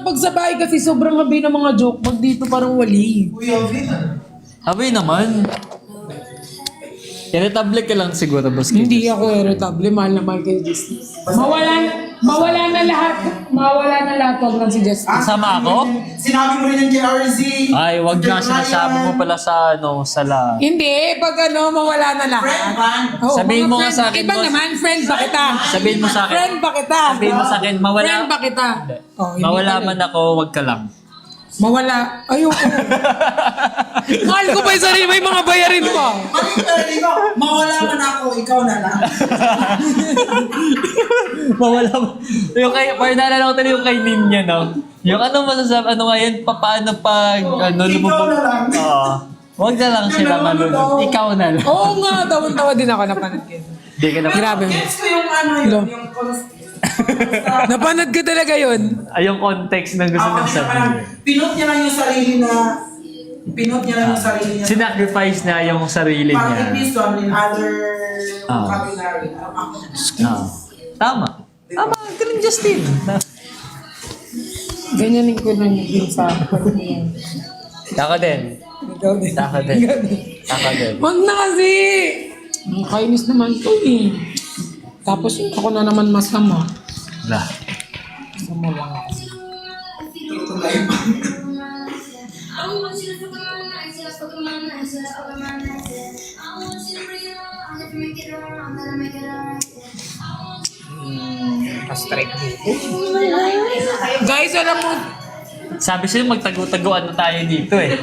pag sa bahay kasi sobrang habi ng mga joke. Pag dito parang wali. Abay naman. Irritable ka lang siguro, boss. Hindi ako irritable. Mahal na mahal kayo, Justin. Mawala na lahat. Mawala na lahat. Huwag lang si Justin. Kasama ako? Sinabi mo rin ng JRZ. Ay, wag na. Sinasabi mo pala sa, sa la... Hindi. Pag mawala na lahat. Friend man. Oo, Sabihin mga mo nga friend. sa akin, Iba boss. naman, friend ba kita? Sabihin mo sa akin. Friend ba kita? Sabihin mo sa akin, mawala... Friend ba kita? Oh, hindi Mawala pala. man ako, wag ka lang. Mawala. Ayoko. Mahal ko pa yung sarili. May mga bayarin pa. Pag-interview ko, mawala man ako, ikaw na lang. Mawala man. Yung kay... Parang naalala ko talaga yung kay Ninya, no? Yung ano masasabi, ano nga yan, paano pag... Ikaw na lang. Oo. Wag na lang sila malulog. Ikaw na lang. Oo nga. Tawan-tawa din ako napanood ko. Hindi ka na... Grabe. Gets ko yung ano yun, Hello. yung Napanood ko talaga yun. Ay, yung context ng gusto niyang sabihin. pinot niya lang yung sarili na, pinot niya lang yung sarili niya. Sinacrifice na yung sarili Pag niya. in this one, in other Ah. vocabulary. Ah. Tama. Tama. Galing Justin. Ganyanin ko lang yung sa akin. Ako din. Ikaw din. Ako din. Ako din. Wag na kasi! Ang kainis naman to eh. Tapos ako na naman masama. Lah. Masama lang ako. Pa-strike dito. Guys, alam mo, Sabi sa'yo, magtago-taguan na tayo dito eh.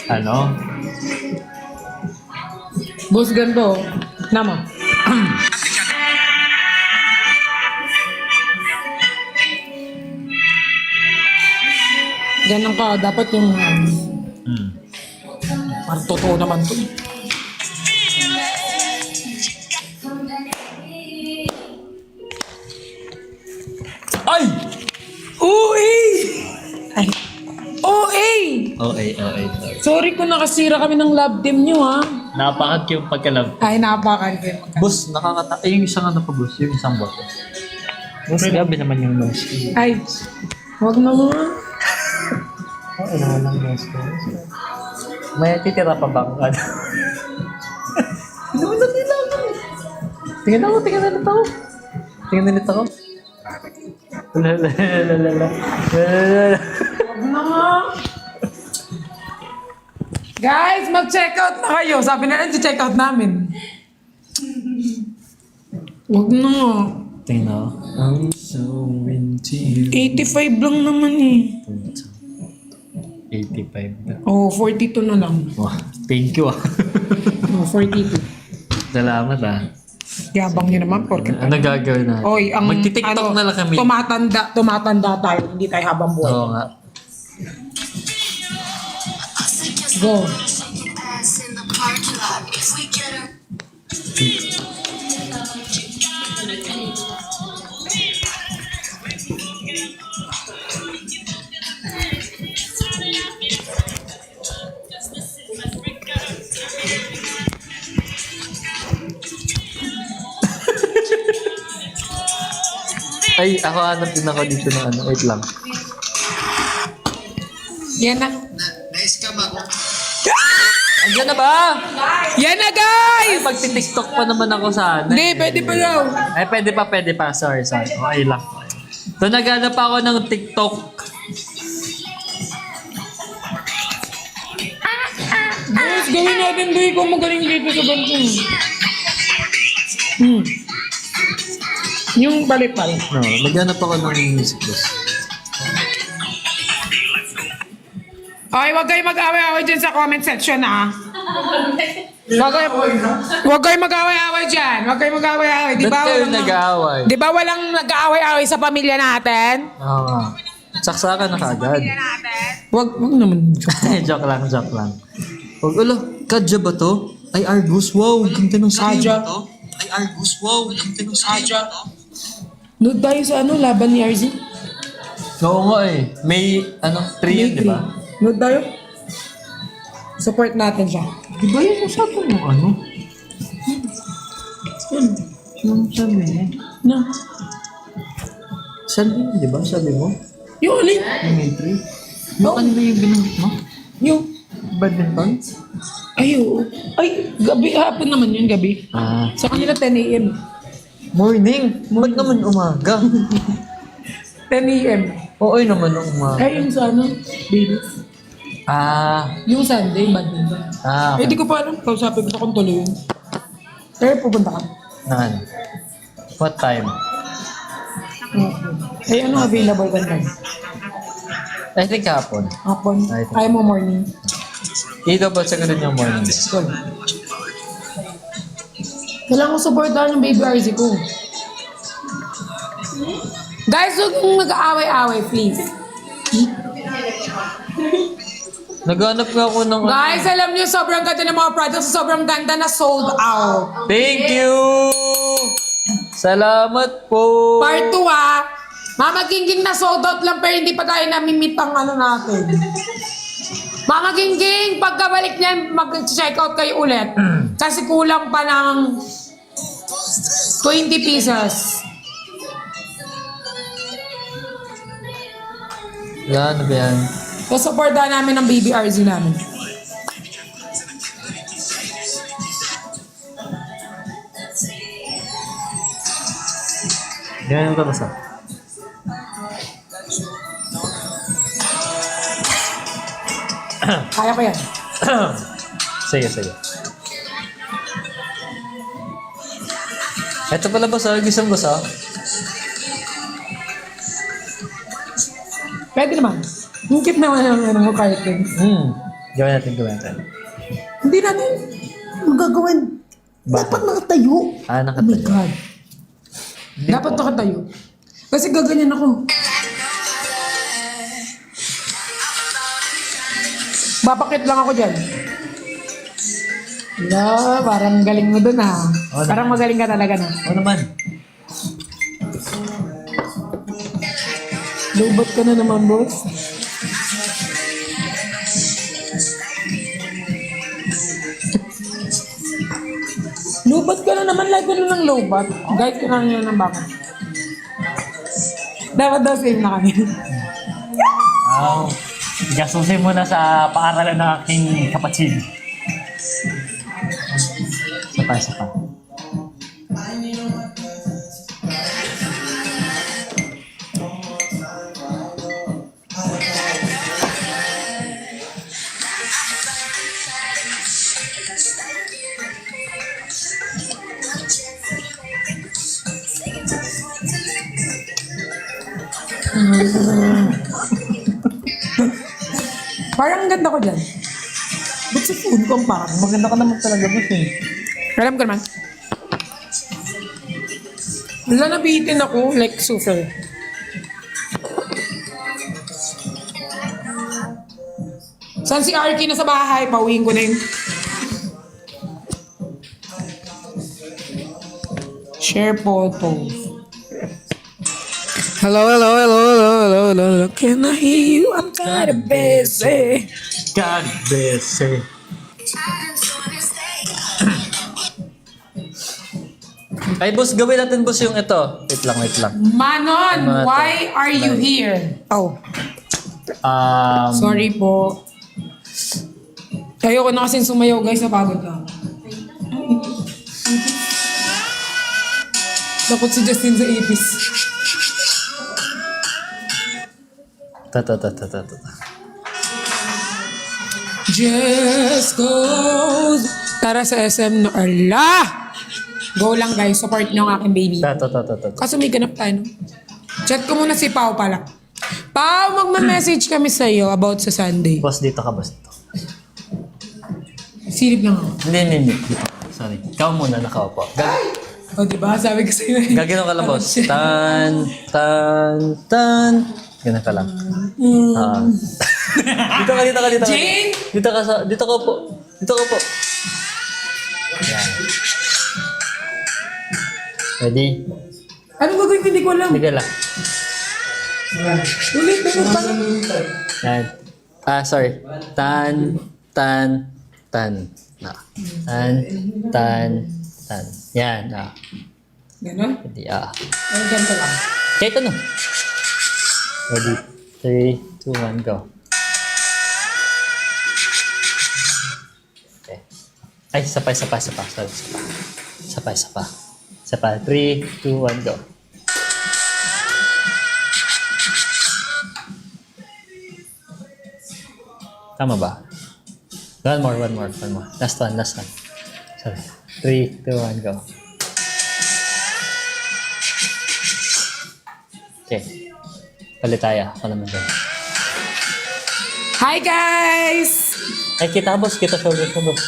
Ano? boss ganito. Nama. Ganun ka, dapat yung parang totoo naman to. Ay! OA! Ay. OA! Okay. Sorry kung nakasira kami ng love team nyo ha. Napakad yung pagkalab. Ay, napakan ko yung magka- Boss, yung isang ano pa boss, yung isang boss. Boss, grabe naman yung nose. Ay, wag naman. Oo, naman ang nose ko. May titira pa ba ang ano? Naman nila ako. Tingnan ako. Tingnan nila ako. Lalalala. Wag naman. Guys, mag-check out na kayo. Sabi na lang, check out namin. Wag na. Tingnan ako. I'm so into you. 85 lang naman eh. 85 na. Oh, 42 na lang. Wow, thank you ah. Oh, 42. Salamat ah. Yabang nyo naman, porque Ano gagawin natin? Oy, ang Magti-tiktok na lang kami. Tumatanda tayo, hindi tayo habang buhay. Oo nga. Go. Ay, ako hanap din ako dito ng ano. Wait lang. Yan na. Andiyan na ba? Yan na, guys! Magti-tiktok pa naman ako sana. Hindi, pwede pa daw. Ay, pwede pa. Sorry. Okay lang. So, naghanap pa ako ng TikTok. Guys, gawin natin doon kung magaling dito sa bansa. Yung balik-balik. No, naghanap ako ng music boss. Okay, wag kayo mag-away-away dyan sa comment section, ha? Wag kayo mag-away-away dyan. Wag kayo mag-away-away. Di Ba't ba kayo walang nag-aaway? Di ba walang nag-aaway-away sa pamilya natin? Oo nga. Saksakan na kagad. Wag naman. Joke lang. Huwag, kadya ba to? Ay, Argus, wow. Ganda ng skin. Kadya. Ay, Argus, wow. Ganda ng skin. Nood tayo sa laban ni RZ. Oo nga eh. May, 3 yun, di ba? Nood tayo. Support natin siya. Di ba yung usapan mo ano? Yung sabi mo. Na. Sabi mo, di ba? Sabi mo? Yung alin? Yung entry. Yung kanina yung binanggit mo? Yung, Badminton? ay, oo. Ay, gabi, hapon naman yun, gabi. Ah. Sa kanila 10 a.m. Morning? Ba't naman umaga? 10 a.m. Oo naman ng umaga. Ay, yung sa ano, baby. Ah. Yung Sunday, badminton. Ah, Eh, okay. di ko pa alam. Kausapin ko sa kung tuloy yun. Pero pupunta ka. Nan. What time? Okay. Eh, ano available ka na? I think hapon. Hapon. I think- Ayaw mo morning. I-double check ko din yung morning. Good. Kailangan ko supportahan yung baby RZ ko. Guys, huwag mong mag-aaway-aaway, please. Naghanap nga ako ng... Guys, alam niyo, sobrang ganda ng mga products. Sobrang ganda na sold out. Thank you! Salamat po! Part 2 ah. Mama Gingging na sold out lang pero hindi pa tayo namimit ang ano natin. Mama Gingging, pagkabalik niyan, mag-check out kayo ulit. Kasi kulang pa ng 20 pieces. Yan, ano ba yan? So, supportahan namin ang baby RZ namin. Ganyan ka basta. Kaya ko yan. Sige, sige. Ito pala ba sa gisang gusa? Pwede naman. Hingkit naman ang ano mo carton. Gawin natin, gawin natin. Hindi natin magagawin. Bakit? Dapat nakatayo. Ah, Oh my nakatayo. God. Dapat nakatayo. Kasi gaganyan ako. Babakit lang ako dyan. Wala, parang galing mo dun ah. Oo Parang magaling ka talaga na. Oo naman. Lobot ka na naman, boss. Lubat ka na naman, like ka na ng lobat. Guide ko na nyo ng baka. Dapat daw same na kami. Wow. Gasusin mo na sa paaralan ng aking kapatid. Isa pa, isa pa. Parang ang ganda ko dyan. Ba't sa phone ko ang parang? Maganda ka naman talaga, boss eh. Alam ko naman. Wala, nabihitin ako like super. Saan si Arky na sa bahay? Pauwiin ko na yun. Share photos. Hello, hello, hello, hello, hello, hello. Can I hear you? I'm kind of busy. God bless you. Ay, boss, gawin natin, boss, yung ito. Wait lang, wait lang. Manon, Mga to. why are you here? Oh, sorry po. Ayoko na kasing sumayaw, guys. Napagod na. Dapat si Justin sa ipis. Ta. Just goes. Tara sa SM na. Ala! Go lang, guys. Support nyo ang aking baby. Ta. Kaso may ganap tayo, no? Chat ko muna si Pao pala. Pao, magma-message kami sa'yo about sa Sunday. Boss, dito ka, boss. Dito. Silip lang ako. Hindi. Dito. Sorry. Ikaw muna, nakaupo. O, diba? Sabi ko sa'yo eh. Gagano ka lang, boss. Tan. Ganun ka lang. Ah. Dito ka. Jane! Dito ka po. Yan. Ready? Ano gagawin ko? Hindi ko alam. Sige lang. Ulit, pa. Yan. Ah, sorry. Tan. Na. Tan. Yan. Ganon? Hindi, Ay, ganito lang. Kahit ano. Ready? 3, 2, 1, go. Okay. Ay, sapa. Sorry, sapa. 3, 2, 1, go. Tama ba? One more. Last one. Sorry. 3, 2, 1, go. Okay. Palit tayo. Ako naman dyan. Hi guys! Ay, kita boss. Kita shoulder ko, boss.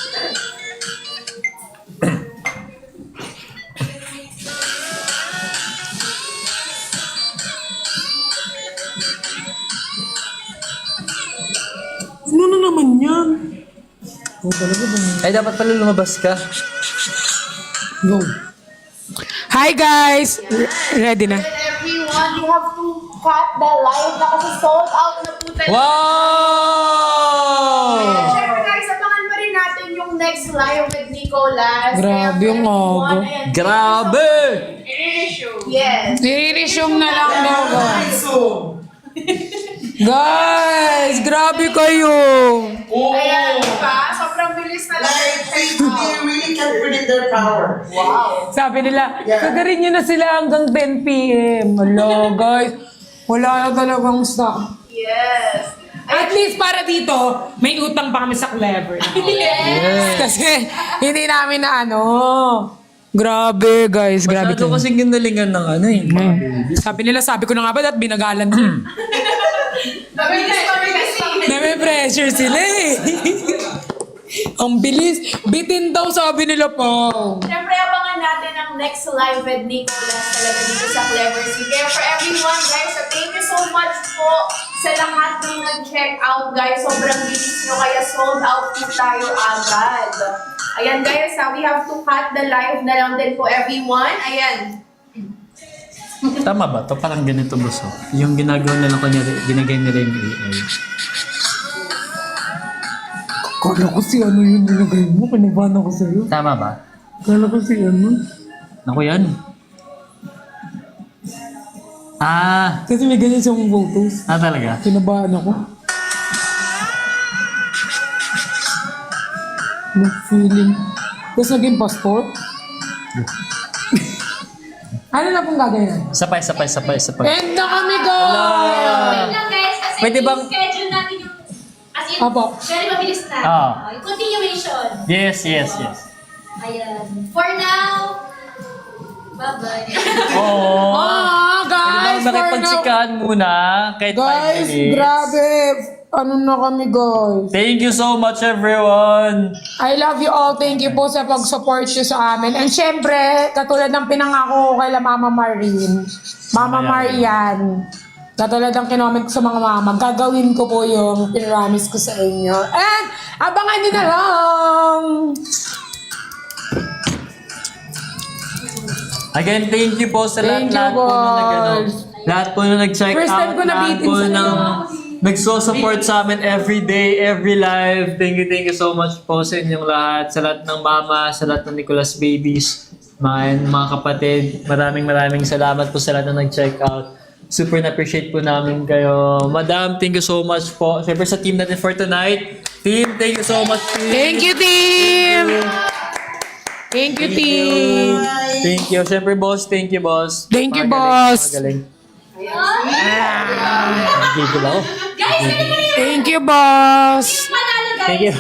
Ano na naman yan? Ay, dapat pala lumabas ka. Go. Hi guys! Ready na? Everyone, you have to cut the live na kasi sold out na po tayo. Wow! Siyempre guys, abangan pa rin natin yung next live with Nicolas. Grabe yung aga. Grabe! Yes. I-resume na lang daw guys. So, Guys! Grabe kayo! Ayan, diba? Sobrang bilis na lang. like, they really can predict their power. Wow. Sabi nila, Yeah. sagarin nyo na sila hanggang 10 p.m. Hello guys! Wala na talagang stock. Yes. At least para dito, may utang pa kami sa Clever. Yes. Kasi hindi namin na ano. Grabe guys, grabe Masyado to. kasing ginalingan ng ano eh. Sabi nila, sabi ko na nga ba, at binagalan ko. Mabilis kami kasi. May pressure sila eh. Ang bilis. Bitin daw sabi nila pa. Siyempre, abangan natin ang next live with Nicolas talaga dito sa Clever City. Kaya for everyone, guys, so thank you so much po sa lahat ng nag-check out, guys. Sobrang bilis nyo, kaya sold out po tayo agad. Ayan, guys, we have to cut the live na lang din po, everyone. Ayan. Tama ba? To parang ganito boss. Oh. Yung ginagawa nila ginagay nila yung AI. Kala ko si ano yung nilagay mo. Kinabahan ako sa'yo. Tama ba? Kala ko si ano. Naku yan. Kasi may ganyan siyang photos. Talaga? Kinabahan ako. No feeling. Tapos naging passport. Ano na pong gagawin? Sapay. End na kami guys! Wait lang guys, kasi Pwede bang- schedule natin yung, as in, Apo. very mabilis na. Ah. Yung continuation. Yes. Ayan. For now, bye-bye. Oo. Guys, Pwede bang makipagsikahan muna kahit 5 Guys, minutes. grabe. Ano na kami guys? Thank you so much everyone. I love you all. Thank you po sa pag-support nyo sa amin. And syempre, katulad ng pinangako ko kay Mama Marin, Mama Marian, katulad ng kinoment ko sa mga mama, gagawin ko po yung pinramis ko sa inyo. And abangan nyo na lang! Again, thank you po sa Thank you, lahat po na boss. lahat po na nag-check First time out, ko lahat nabitin po sa ng nagso-support sa amin every day, every live. Thank you so much po sa inyong lahat, sa lahat ng mama, sa lahat ng Nicolas babies, mga kapatid. Maraming salamat po sa lahat na nag-check out. Super na-appreciate po namin kayo. Madam, thank you so much po. Siyempre sa team natin for tonight. Team, thank you so much. Team. Thank you, team! Thank you, team! Thank you. Siyempre, boss. Thank you, boss. Thank you, Magaling, boss. magaling. Gigil ako. Guys, ganun na yun. Thank you, boss! Panalo guys. Thank you.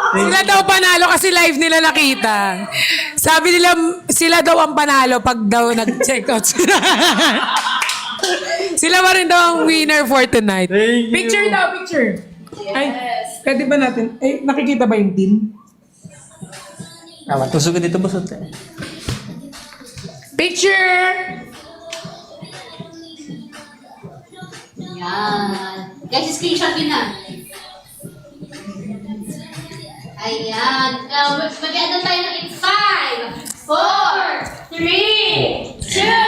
Sila daw panalo kasi live nila nakita. Sabi nila, sila daw ang panalo pag daw nag-check out sila. Sila pa rin daw ang winner for tonight. Thank you. Picture daw, picture. Ay, pwede ba natin? Ay, nakikita ba yung team? Tusok ko dito, boss. Picture! Ayan. Guys, screenshot yun na. Ayan. Mag-ano tayo ng in 5, 4, 3, 2,